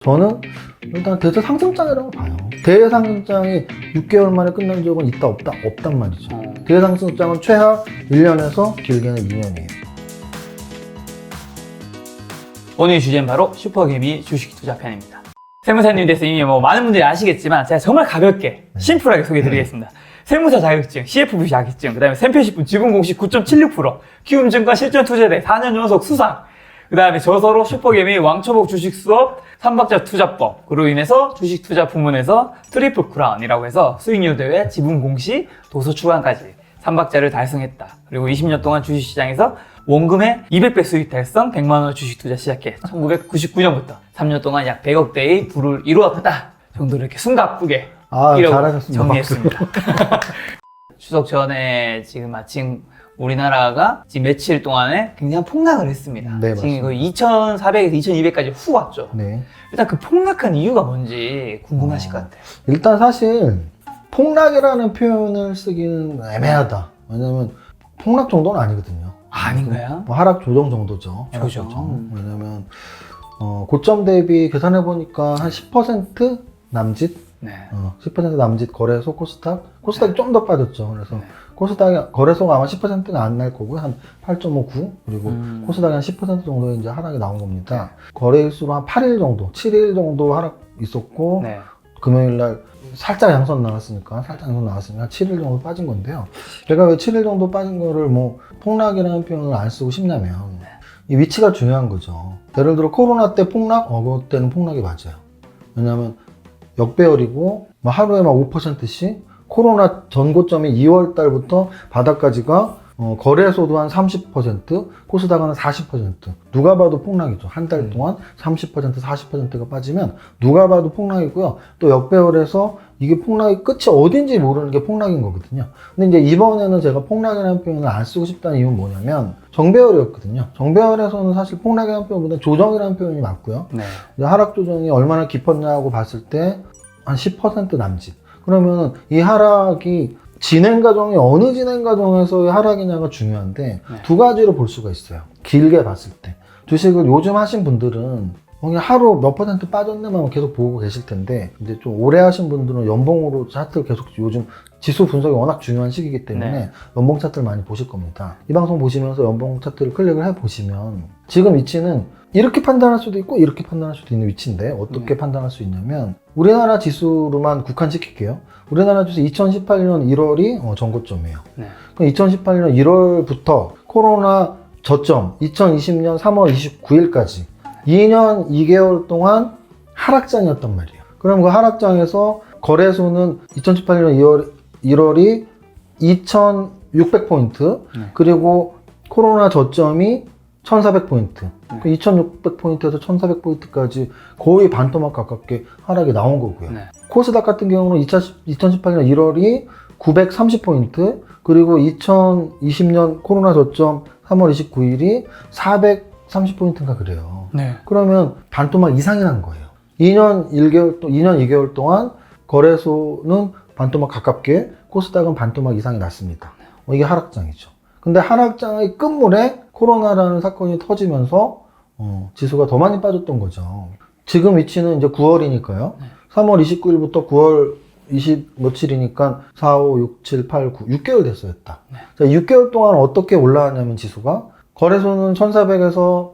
저는 일단 대세 상승장이라고 봐요. 대상승장이 6개월 만에 끝난 적은 있다 없단 말이죠. 대상승장은 최하 1년에서 길게는 2년이에요. 오늘 주제는 바로 슈퍼개미 주식 투자 편입니다. 세무사님 대해서 이미 많은 분들이 아시겠지만 제가 정말 가볍게 심플하게 소개해드리겠습니다. 세무사 자격증, CFP 자격증, 그 다음에 샘표식분 지분 공시 9.76%, 키움증권 실전투자대 4년 연속 수상, 그 다음에 저서로 슈퍼개미 왕초복 주식 수업, 3박자 투자법, 그로 인해서 주식 투자 부문에서 트리플 크라운이라고 해서 수익률 대회, 지분 공시, 도서 출간까지 3박자를 달성했다. 그리고 20년 동안 주식시장에서 원금의 200배 수익 달성, 100만원 주식 투자 시작해 1999년부터 3년 동안 약 100억대의 부를 이루었다 정도로 이렇게 숨가쁘게 잘하셨습니다. 정리했습니다. 추석 전에 지금 마침 우리나라가 지금 며칠 동안에 굉장히 폭락을 했습니다. 네, 지금 거의 2,400에서 2,200까지 훅 왔죠. 네. 일단 그 폭락한 이유가 뭔지 궁금하실 것 같아요. 일단 사실 폭락이라는 표현을 쓰기는 애매하다. 왜냐면 폭락 정도는 아니거든요. 아닌가요? 뭐 하락 조정 정도죠. 하락 조정. 왜냐면 고점 대비 계산해 보니까 한 10% 남짓, 네. 10% 남짓 거래소 코스닥이 좀 더 빠졌죠. 그래서 코스닥 거래소가 아마 10%는 안 날 거고요. 한 8.59. 그리고 코스닥이 한 10% 정도 이제 하락이 나온 겁니다. 거래일수로 한 8일 정도, 7일 정도 하락 있었고, 네. 금요일 날 살짝 양선 나왔으니까 7일 정도 빠진 건데요. 제가 왜 7일 정도 빠진 거를 뭐 폭락이라는 표현을 안 쓰고 싶냐면 이 위치가 중요한 거죠. 예를 들어 코로나 때 폭락, 그때는 폭락이 맞아요. 왜냐하면 역배열이고 뭐 하루에 막 5%씩 코로나 전고점이 2월 달부터 바닥까지가 거래소도 한 30%, 코스닥은 한 40%. 누가 봐도 폭락이죠. 한 달 동안 30%, 40%가 빠지면 누가 봐도 폭락이고요. 또 역배열에서 이게 폭락의 끝이 어딘지 모르는 게 폭락인 거거든요. 근데 이제 이번에는 제가 폭락이라는 표현을 안 쓰고 싶다는 이유는 뭐냐면 정배열이었거든요. 정배열에서는 사실 폭락이라는 표현보다 조정이라는 표현이 맞고요. 네. 하락 조정이 얼마나 깊었냐고 봤을 때 한 10% 남짓. 그러면 이 하락이 진행 과정이 어느 진행 과정에서의 하락이냐가 중요한데 네. 두 가지로 볼 수가 있어요. 길게 봤을 때. 주식을 요즘 하신 분들은 그냥 하루 몇 % 빠졌네만 계속 보고 계실 텐데 이제 좀 오래 하신 분들은 연봉으로 차트를 계속 요즘 지수 분석이 워낙 중요한 시기이기 때문에 네. 연봉 차트를 많이 보실 겁니다. 이 방송 보시면서 연봉 차트를 클릭을 해보시면 지금 위치는 이렇게 판단할 수도 있고 이렇게 판단할 수도 있는 위치인데 어떻게 판단할 수 있냐면 우리나라 지수로만 국한시킬게요. 우리나라 지수 2018년 1월이 전고점이에요. 네. 그럼 2018년 1월부터 코로나 저점 2020년 3월 29일까지 2년 2개월 동안 하락장이었단 말이에요. 그럼 그 하락장에서 거래소는 2018년 1월이 2600포인트 그리고 코로나 저점이 1400포인트. 2600포인트에서 1400포인트까지 거의 반토막 가깝게 하락이 나온 거고요. 네. 코스닥 같은 경우는 2018년 1월이 930포인트, 그리고 2020년 코로나 저점 3월 29일이 430포인트인가 그래요. 네. 그러면 반토막 이상이 난 거예요. 2년 2개월 동안 거래소는 반토막 가깝게, 코스닥은 반토막 이상이 났습니다. 이게 하락장이죠. 근데 하락장의 끝물에 코로나라는 사건이 터지면서 지수가 더 많이 빠졌던 거죠. 지금 위치는 이제 9월이니까요. 3월 29일부터 9월 20 며칠이니까 4, 5, 6, 7, 8, 9, 6개월 됐어요. 딱. 자, 6개월 동안 어떻게 올라왔냐면 지수가 거래소는 1400에서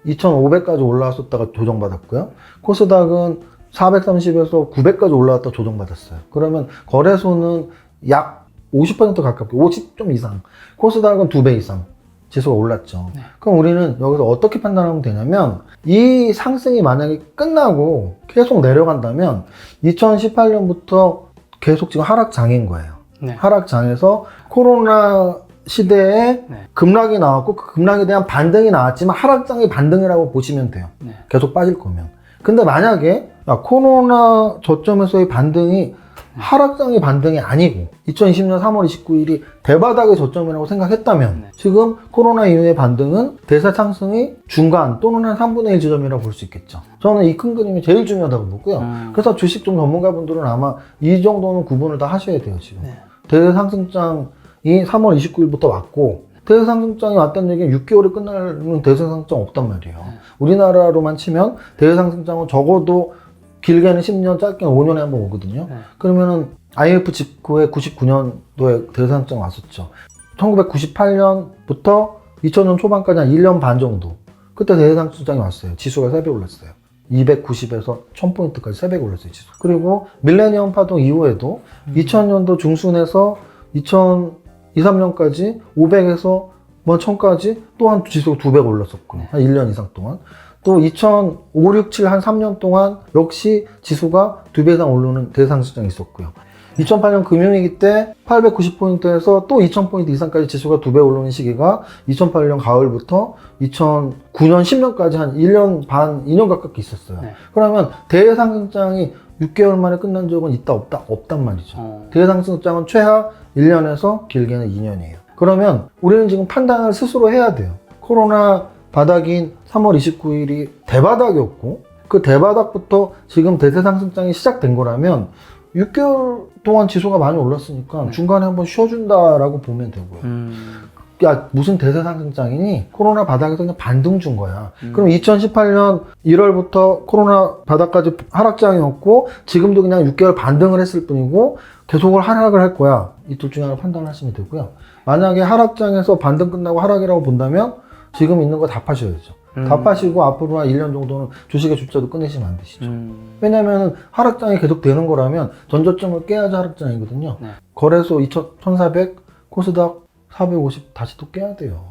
2500까지 올라왔었다가 조정받았고요. 코스닥은 430에서 900까지 올라왔다 조정받았어요. 그러면 거래소는 약 50% 가깝게 50 좀 이상, 코스닥은 2배 이상 지수가 올랐죠. 네. 그럼 우리는 여기서 어떻게 판단하면 되냐면 이 상승이 만약에 끝나고 계속 내려간다면 2018년부터 계속 지금 하락장인 거예요. 네. 하락장에서 코로나 시대에 네. 급락이 나왔고 그 급락에 대한 반등이 나왔지만 하락장의 반등이라고 보시면 돼요. 네. 계속 빠질 거면. 근데 만약에 코로나 저점에서의 반등이 하락장의 반등이 아니고 2020년 3월 29일이 대바닥의 저점이라고 생각했다면 네. 지금 코로나 이후의 반등은 대세 상승의 중간 또는 한 3분의 1 지점이라고 볼 수 있겠죠. 저는 이 큰 그림이 제일 중요하다고 보고요. 그래서 주식 좀 전문가분들은 아마 이 정도는 구분을 다 하셔야 돼요. 지금 네. 대세 상승장이 3월 29일부터 왔고 대세 상승장이 왔다는 얘기는 6개월에 끝나는 대세 상승장 없단 말이에요. 우리나라로만 치면 대상승장은 적어도 길게는 10년, 짧게는 5년에 한 번 오거든요. 네. 그러면은 IMF 직후에 99년도에 대상승장 왔었죠. 1998년부터 2000년 초반까지 한 1년 반 정도. 그때 대상승장이 왔어요. 지수가 3배 올랐어요. 290에서 1000포인트까지 3배 올랐어요, 지수. 그리고 밀레니엄 파동 이후에도 2000년도 중순에서 2023년까지 500에서 뭐 1000까지 또한 지수가 2배 올랐었고, 한 1년 이상 동안. 또 2005, 6, 7 한 3년 동안 역시 지수가 2배 이상 오르는 대상승장이 있었고요. 2008년 금융위기 때 890포인트에서 또 2000포인트 이상까지 지수가 2배 오르는 시기가 2008년 가을부터 2009년, 10년까지 한 1년 반, 2년 가깝게 있었어요. 네. 그러면 대상승장이 6개월 만에 끝난 적은 있다, 없다? 없단 말이죠. 대상승장은 최하 1년에서 길게는 2년이에요. 그러면 우리는 지금 판단을 스스로 해야 돼요. 코로나 바닥인 3월 29일이 대바닥이었고, 그 대바닥부터 지금 대세상승장이 시작된 거라면 6개월 동안 지수가 많이 올랐으니까 중간에 한번 쉬어준다라고 보면 되고요. 야, 무슨 대세상승장이니? 코로나 바닥에서 그냥 반등 준 거야. 그럼 2018년 1월부터 코로나 바닥까지 하락장이었고, 지금도 그냥 6개월 반등을 했을 뿐이고, 계속을 하락을 할 거야. 이 둘 중에 하나 판단을 하시면 되고요. 만약에 하락장에서 반등 끝나고 하락이라고 본다면, 지금 있는 거 다 파셔야죠. 다 파시고 앞으로 한 1년 정도는 주식의 주자도 끊으시면 안 되시죠. 왜냐면은 하락장이 계속 되는 거라면 전저점을 깨야지 하락장이거든요. 네. 거래소 1400, 코스닥 450 다시 또 깨야 돼요.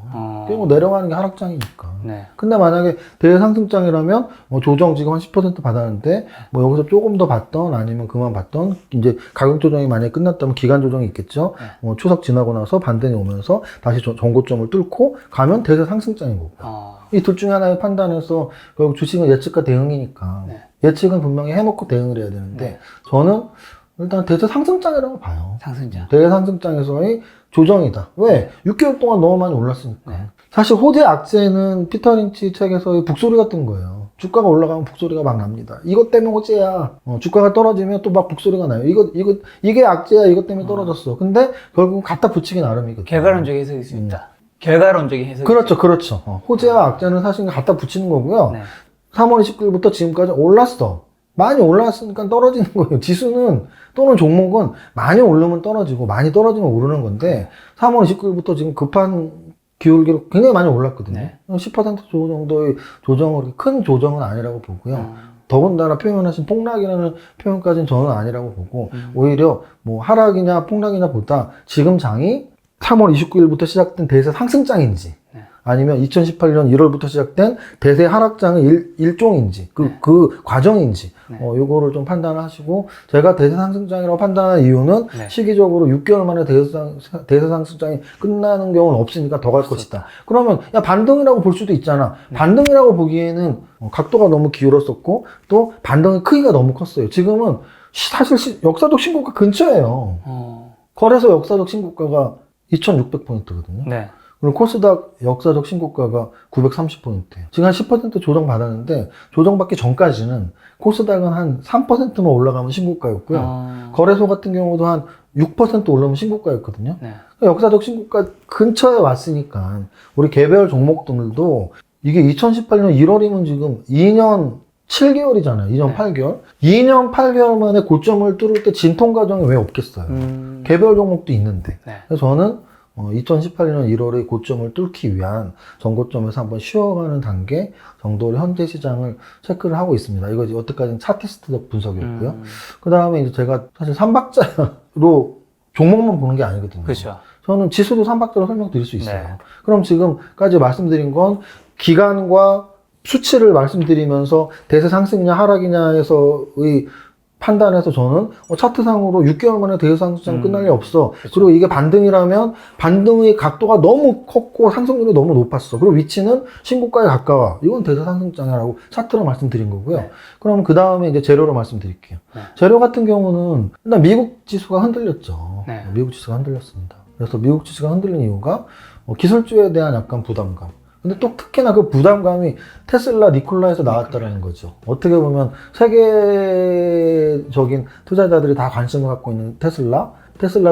깨고 내려가는 게 하락장이니까. 네. 근데 만약에 대상승장이라면 뭐 조정 지금 한 10% 받았는데 뭐 여기서 조금 더 받던 아니면 그만 받던 이제 가격 조정이 만약에 끝났다면 기간 조정이 있겠죠. 네. 추석 지나고 나서 반등이 오면서 다시 전고점을 뚫고 가면 대상승장인 거고요. 이 둘 중에 하나의 판단에서 결국 주식은 예측과 대응이니까 네. 예측은 분명히 해놓고 대응을 해야 되는데 저는 일단 대상승장이라고 봐요. 상승장. 대상승장에서의 조정이다. 왜? 6개월 동안 너무 많이 올랐으니까. 네. 사실 호재 악재는 피터 린치 책에서의 북소리가 뜬 거예요. 주가가 올라가면 북소리가 막 납니다. 이것 때문에 호재야. 주가가 떨어지면 또 막 북소리가 나요. 이게 악재야. 이것 때문에 떨어졌어. 근데 결국은 갖다 붙이기 나름이거든요. 결과론적인 해석일 수 있다. 결과론적인 해석. 그렇죠. 그렇죠. 호재와 악재는 사실 갖다 붙이는 거고요. 네. 3월 29일부터 지금까지 올랐어. 많이 올랐으니까 떨어지는 거예요. 지수는 또는 종목은 많이 오르면 떨어지고 많이 떨어지면 오르는 건데 3월 29일부터 지금 급한 기울기로 굉장히 많이 올랐거든요. 네. 10% 정도의 조정은 큰 조정은 아니라고 보고요. 더군다나 표현하신 폭락이라는 표현까지는 저는 아니라고 보고 오히려 뭐 하락이냐 폭락이냐 보다 지금 장이 3월 29일부터 시작된 대세 상승장인지 아니면 2018년 1월부터 시작된 대세 하락장의 일종인지 그 과정인지 요거를 좀 판단을 하시고 제가 대세 상승장이라고 판단하는 이유는 시기적으로 6개월 만에 대세 상승장이 끝나는 경우는 없으니까 더 갈 것이다. 그러면 야 반등이라고 볼 수도 있잖아. 반등이라고 보기에는 각도가 너무 기울었었고 또 반등의 크기가 너무 컸어요. 지금은 사실 역사적 신고가 근처예요. 거래소 역사적 신고가가 2600포인트거든요. 네. 그리고 코스닥 역사적 신고가가 930포인트예요. 지금 한 10% 조정 받았는데 조정받기 전까지는 코스닥은 한 3%만 올라가면 신고가였고요. 거래소 같은 경우도 한 6% 올라오면 신고가였거든요. 네. 역사적 신고가 근처에 왔으니까 우리 개별 종목들도 이게 2018년 1월이면 지금 2년 7개월이잖아요. 2년 8개월. 2년 8개월 만에 고점을 뚫을 때 진통 과정이 왜 없겠어요. 개별 종목도 있는데. 네. 그래서 저는 2018년 1월의 고점을 뚫기 위한 전고점에서 한번 쉬어가는 단계 정도로 현재 시장을 체크를 하고 있습니다. 이거 여태까지는 차트스트적 분석이었고요. 그 다음에 이제 제가 사실 3박자로 종목만 보는 게 아니거든요. 그렇죠. 저는 지수도 3박자로 설명드릴 수 있어요. 네. 그럼 지금까지 말씀드린 건 기간과 수치를 말씀드리면서 대세 상승이냐 하락이냐에서의 판단해서 저는 차트상으로 6개월 만에 대상승장 끝날 리 없어. 그렇죠. 그리고 이게 반등이라면 반등의 각도가 너무 컸고 상승률이 너무 높았어. 그리고 위치는 신고가에 가까워. 이건 대상승장이라고 차트로 말씀드린 거고요. 네. 그럼 그 다음에 이제 재료로 말씀드릴게요. 네. 재료 같은 경우는 일단 미국 지수가 흔들렸죠. 네. 미국 지수가 흔들렸습니다. 그래서 미국 지수가 흔들린 이유가 기술주에 대한 약간 부담감. 근데 또 특히나 그 부담감이 테슬라, 니콜라에서 나왔다라는 거죠. 어떻게 보면 세계적인 투자자들이 다 관심을 갖고 있는 테슬라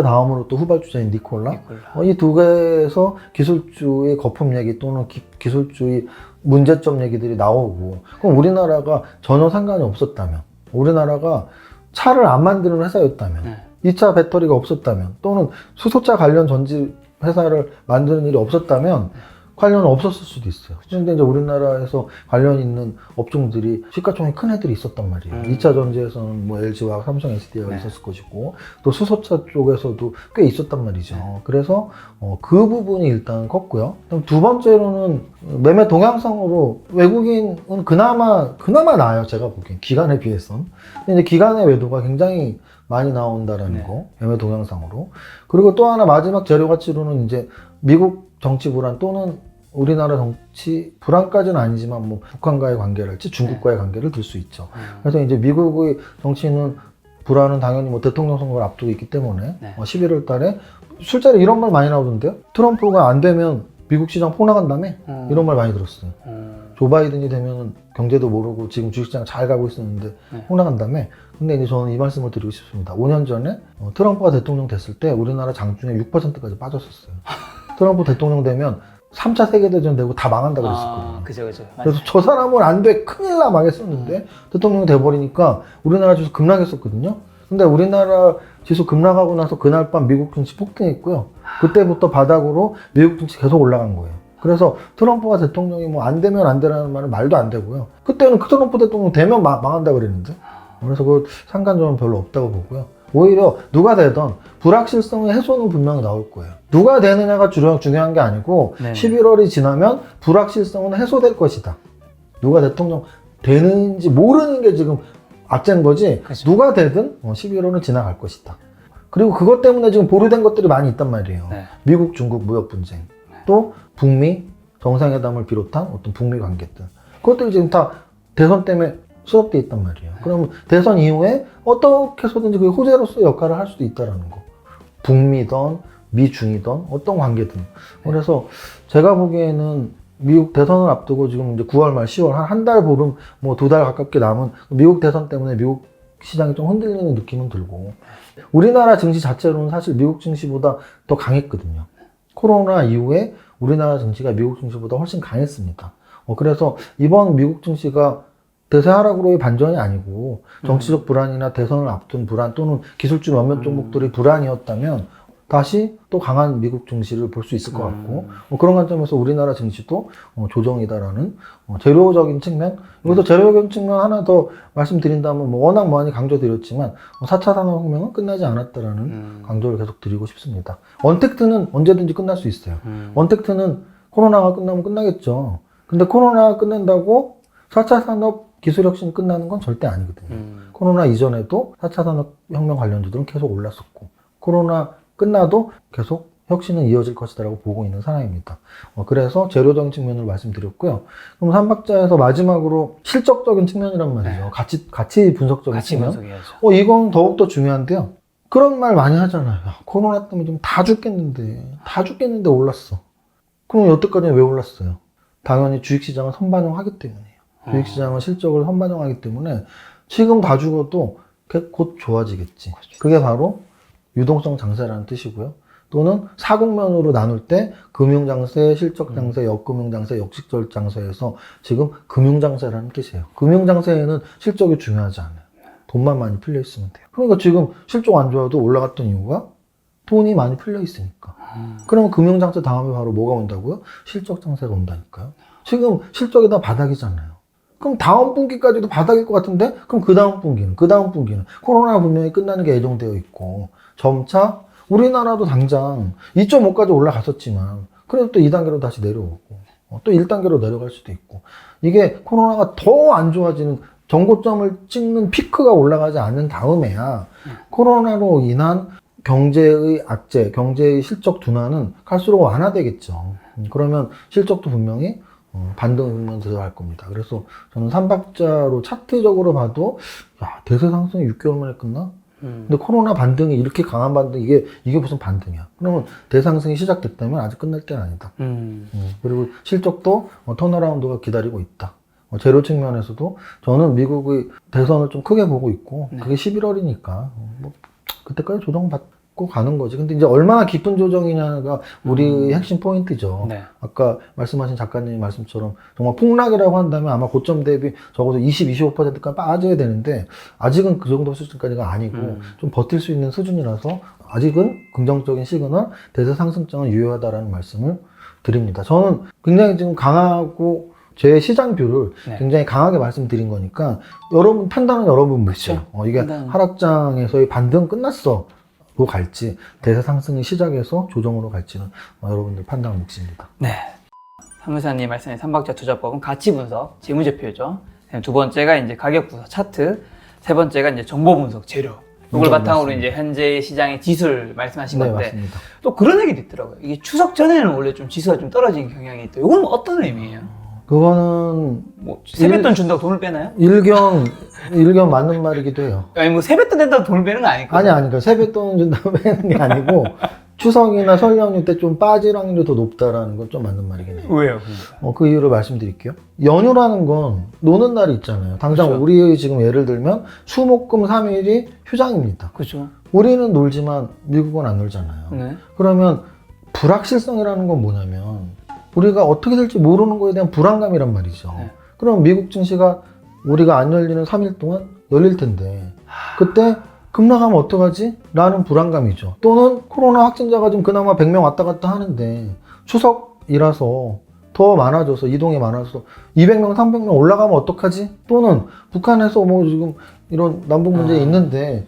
다음으로 또 후발주자인 니콜라. 이 두 개에서 기술주의 거품 얘기 또는 기술주의 문제점 얘기들이 나오고, 그럼 우리나라가 전혀 상관이 없었다면, 우리나라가 차를 안 만드는 회사였다면, 네. 2차 배터리가 없었다면, 또는 수소차 관련 전지 회사를 만드는 일이 없었다면 관련은 없었을 수도 있어요. 그런데 이제 우리나라에서 관련 있는 업종들이 시가총액 큰 애들이 있었단 말이에요. 2차 전지에서는 뭐 LG와 삼성 SDI가 네. 있었을 것이고, 또 수소차 쪽에서도 꽤 있었단 말이죠. 그래서 그 부분이 일단 컸고요. 그럼 두 번째로는 매매 동향상으로 외국인은 그나마 나아요. 제가 보기엔 기간에 비해선. 근데 이제 기간의 매도가 굉장히 많이 나온다라는 네. 거, 매매 동향상으로. 그리고 또 하나 마지막 재료 가치로는 이제 미국 정치 불안 또는 우리나라 정치 불안까지는 아니지만 뭐 북한과의 관계랄지 중국과의 관계를 들 수 있죠. 그래서 이제 미국의 정치는 불안은 당연히 뭐 대통령 선거를 앞두고 있기 때문에 네. 11월 달에 술자리 이런 말 많이 나오던데요. 트럼프가 안 되면 미국 시장 폭락한다며? 이런 말 많이 들었어요. 조 바이든이 되면 경제도 모르고 지금 주식시장 잘 가고 있었는데 네. 폭락한다며? 근데 이제 저는 이 말씀을 드리고 싶습니다. 5년 전에 트럼프가 대통령 됐을 때 우리나라 장중에 6%까지 빠졌었어요. 트럼프 대통령 되면 3차 세계대전 되고 다 망한다고 그랬었거든요. 그죠. 그래서 저 사람은 안 돼, 큰일 나 망했었는데 대통령이 돼버리니까 우리나라 지수 급락했었거든요. 근데 우리나라 지수 급락하고 나서 그날 밤 미국 증시 폭등했고요. 그때부터 바닥으로 미국 증시 계속 올라간 거예요. 그래서 트럼프가 대통령이 뭐 안 되면 안 되라는 말은 말도 안 되고요. 그때는 트럼프 대통령 되면 망한다고 그랬는데. 그래서 그 상관점은 별로 없다고 보고요. 오히려 누가 되던 불확실성의 해소는 분명히 나올 거예요. 누가 되느냐가 중요한 게 아니고 네네. 11월이 지나면 불확실성은 해소될 것이다. 누가 대통령 되는지 모르는 게 지금 악재인 거지. 그렇죠. 누가 되든 11월은 지나갈 것이다. 그리고 그것 때문에 지금 보류된 것들이 많이 있단 말이에요. 네. 미국, 중국 무역 분쟁, 또 북미 정상회담을 비롯한 어떤 북미 관계들. 그것들이 지금 다 대선 때문에 수업돼 있단 말이에요. 그러면 대선 이후에 어떻게 해서든지 그 호재로서의 역할을 할 수도 있다는 거. 북미든 미중이든 어떤 관계든. 그래서 제가 보기에는 미국 대선을 앞두고 지금 이제 9월 말 10월 한 달 보름 뭐 2달 가깝게 남은 미국 대선 때문에 미국 시장이 좀 흔들리는 느낌은 들고, 우리나라 증시 자체로는 사실 미국 증시보다 더 강했거든요. 코로나 이후에 우리나라 증시가 미국 증시보다 훨씬 강했습니다. 그래서 이번 미국 증시가 대세 하락으로의 반전이 아니고 정치적 불안이나 대선을 앞둔 불안 또는 기술주 몇몇 종목들의 불안이었다면 다시 또 강한 미국 증시를 볼 수 있을 것 같고, 그런 관점에서 우리나라 증시도 조정이다라는 재료적인 측면. 여기서 재료적인 측면 하나 더 말씀드린다면 워낙 많이 강조드렸지만 4차 산업혁명은 끝나지 않았다라는 강조를 계속 드리고 싶습니다. 언택트는 언제든지 끝날 수 있어요. 언택트는 코로나가 끝나면 끝나겠죠. 근데 코로나가 끝난다고 4차 산업 기술혁신이 끝나는 건 절대 아니거든요. 코로나 이전에도 4차 산업혁명 관련주들은 계속 올랐었고, 코로나 끝나도 계속 혁신은 이어질 것이다라고 보고 있는 사람입니다. 그래서 재료적인 측면을 말씀드렸고요. 그럼 3박자에서 마지막으로 실적적인 측면이란 말이죠. 네. 가치 분석적인 같이 측면. 분석해야죠. 이건 더욱더 중요한데요. 그런 말 많이 하잖아요. 야, 코로나 때문에 좀 다 죽겠는데 올랐어. 그럼 여태까지는 왜 올랐어요? 당연히 주식시장을 선반영하기 때문이에요. 주식시장은 실적을 선반영하기 때문에 지금 다 죽어도 곧 좋아지겠지. 그게 바로 유동성 장세라는 뜻이고요. 또는 사국면으로 나눌 때 금융장세, 실적장세, 역금융장세, 역식절장세에서 지금 금융장세라는 뜻이에요. 금융장세에는 실적이 중요하지 않아요. 돈만 많이 풀려 있으면 돼요. 그러니까 지금 실적 안 좋아도 올라갔던 이유가 돈이 많이 풀려 있으니까. 그러면 금융장세 다음에 바로 뭐가 온다고요? 실적장세가 온다니까요. 지금 실적이 다 바닥이잖아요. 그럼 다음 분기까지도 바닥일 것 같은데? 그럼 그 다음 분기는? 코로나 분명히 끝나는 게 예정되어 있고, 점차 우리나라도 당장 2.5까지 올라갔었지만 그래도 또 2단계로 다시 내려오고 또 1단계로 내려갈 수도 있고, 이게 코로나가 더 안 좋아지는 정고점을 찍는 피크가 올라가지 않는 다음에야 코로나로 인한 경제의 악재, 경제의 실적 둔화는 갈수록 완화되겠죠. 그러면 실적도 분명히 반등은 들어갈 겁니다. 그래서 저는 3박자로 차트적으로 봐도 대세 상승이 6개월 만에 끝나? 근데 코로나 반등이 이렇게 강한 반등, 이게 무슨 반등이야? 그러면 대상승이 시작됐다면 아직 끝날 때는 아니다. 그리고 실적도 턴어라운드가 기다리고 있다. 재료 측면에서도 저는 미국의 대선을 좀 크게 보고 있고, 그게 11월이니까 뭐 그때까지 받고 가는 거지. 근데 이제 얼마나 깊은 조정이냐가 우리의 핵심 포인트죠. 네. 아까 말씀하신 작가님 말씀처럼 정말 폭락이라고 한다면 아마 고점 대비 적어도 25%까지 빠져야 되는데 아직은 그 정도 수준까지가 아니고 좀 버틸 수 있는 수준이라서 아직은 긍정적인 시그널, 대세 상승장은 유효하다라는 말씀을 드립니다. 저는 굉장히 지금 강하고 제 시장뷰를 네. 굉장히 강하게 말씀드린 거니까 여러분 판단은 여러분 몫이에요. 이게 판단은. 하락장에서의 반등 끝났어. 로 갈지 대세 상승이 시작해서 조정으로 갈지는 여러분들 판단 몫입니다. 네. 사무사님 말씀하신 삼박자 투자법은 가치 분석, 재무제표죠. 두 번째가 이제 가격 분석 차트, 세 번째가 이제 정보 분석 재료. 이걸 바탕으로 맞습니다. 이제 현재 시장의 지수를 말씀하신 네, 건데 맞습니다. 또 그런 얘기도 있더라고요. 이게 추석 전에는 원래 좀 지수가 좀 떨어지는 경향이 있다. 이건 어떤 의미예요? 그거는 뭐 세뱃돈 준다고 돈을 빼나요? 일견 맞는 말이기도 해요. 아니 뭐 세뱃돈 낸다고 돈을 빼는 거 아니고. 아니, 그러니까 세뱃돈 준다고 하는 게 아니고 추석이나 설 연휴 때 좀 빠질 확률이 더 높다라는 건 좀 맞는 말이긴 해요. 왜요? 그 이유를 말씀드릴게요. 연휴라는 건 노는 날이 있잖아요. 당장 그렇죠. 우리 지금 예를 들면 수목금 3일이 휴장입니다. 그렇죠. 우리는 놀지만 미국은 안 놀잖아요. 네. 그러면 불확실성이라는 건 뭐냐면 우리가 어떻게 될지 모르는 거에 대한 불안감이란 말이죠. 네. 그럼 미국 증시가 우리가 안 열리는 3일 동안 열릴 텐데 그때 급락하면 어떡하지? 라는 불안감이죠. 또는 코로나 확진자가 좀 그나마 100명 왔다 갔다 하는데 추석이라서 더 많아져서 이동이 많아서 200명, 300명 올라가면 어떡하지? 또는 북한에서 뭐 지금 이런 남북 문제 있는데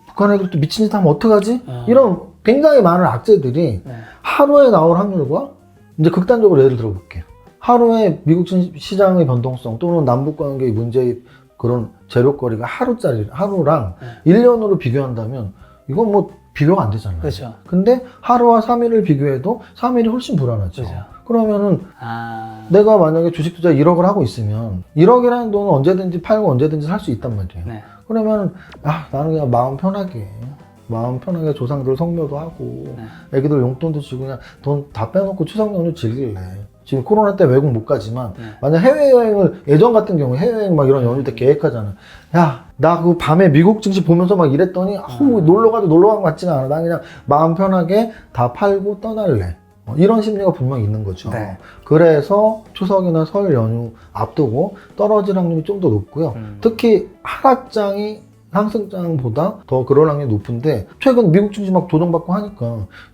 북한 애들 또 미친 짓 하면 어떡하지? 이런 굉장히 많은 악재들이 네. 하루에 나올 확률과 이제 극단적으로 예를 들어볼게요. 하루에 미국 시장의 변동성 또는 남북 관계의 문제의 그런 재료거리가 하루랑 1년으로 비교한다면 이건 뭐 비교가 안 되잖아요. 그렇죠. 근데 하루와 3일을 비교해도 3일이 훨씬 불안하죠. 그렇죠. 그러면은 아. 내가 만약에 주식 투자 1억을 하고 있으면 1억이라는 돈은 언제든지 팔고 언제든지 살 수 있단 말이에요. 네. 그러면 나는 그냥 마음 편하게 조상들 성묘도 하고 애기들 용돈도 주고 그냥 돈 다 빼놓고 추석 연휴 즐길래. 지금 코로나 때 외국 못 가지만 만약 해외여행을 예전 같은 경우에 해외여행 막 이런 연휴 때 계획하잖아. 야, 나 그 밤에 미국 증시 보면서 막 이랬더니 놀러 간 것 같지가 않아. 난 그냥 마음 편하게 다 팔고 떠날래. 이런 심리가 분명히 있는 거죠. 네. 그래서 추석이나 설 연휴 앞두고 떨어질 확률이 좀 더 높고요. 특히 하락장이 상승장보다 더 그럴 확률이 높은데 최근 미국 증시 막 조정받고 하니까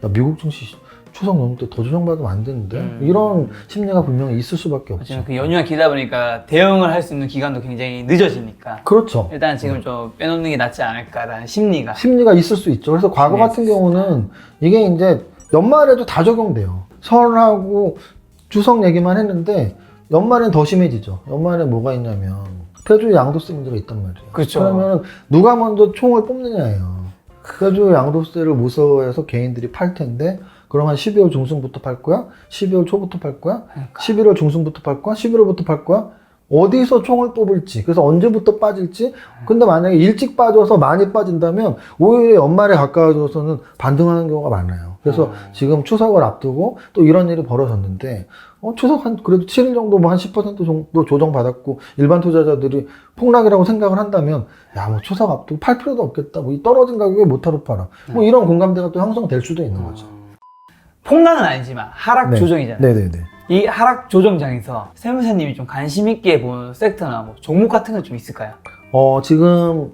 야, 미국 증시 추석 연휴 때 더 조정받으면 안 되는데 이런 심리가 분명히 있을 수밖에 없죠. 지금 그 연휴가 길다 보니까 대응을 할 수 있는 기간도 굉장히 늦어지니까 그렇죠. 일단 지금 좀 빼놓는 게 낫지 않을까라는 심리가 있을 수 있죠. 그래서 과거 네. 같은 경우는 이게 이제 연말에도 다 적용돼요. 설하고 추석 얘기만 했는데 연말엔 더 심해지죠. 연말에 뭐가 있냐면 폐주 양도세 문제가 있단 말이에요. 그렇죠. 그러면 누가 먼저 총을 뽑느냐예요. 폐주 양도세를 무서워해서 개인들이 팔 텐데 그럼 한 12월 중순부터 팔 거야? 12월 초부터 팔 거야? 그러니까. 11월 중순부터 팔 거야? 11월부터 팔 거야? 어디서 총을 뽑을지, 그래서 언제부터 빠질지. 근데 만약에 일찍 빠져서 많이 빠진다면 오히려 연말에 가까워져서는 반등하는 경우가 많아요. 그래서 지금 추석을 앞두고 또 이런 일이 벌어졌는데 추석 한 그래도 7일 정도 뭐 한 10% 정도 조정받았고 일반 투자자들이 폭락이라고 생각을 한다면 야, 뭐 추석 앞두고 팔 필요도 없겠다. 뭐 이 떨어진 가격에 못하러 팔아. 뭐 이런 공감대가 또 형성될 수도 있는 거죠. 폭락은 아니지만 하락 조정이잖아요. 네네네. 이 하락 조정장에서 세무사님이 좀 관심 있게 본 섹터나 뭐 종목 같은 건 좀 있을까요? 지금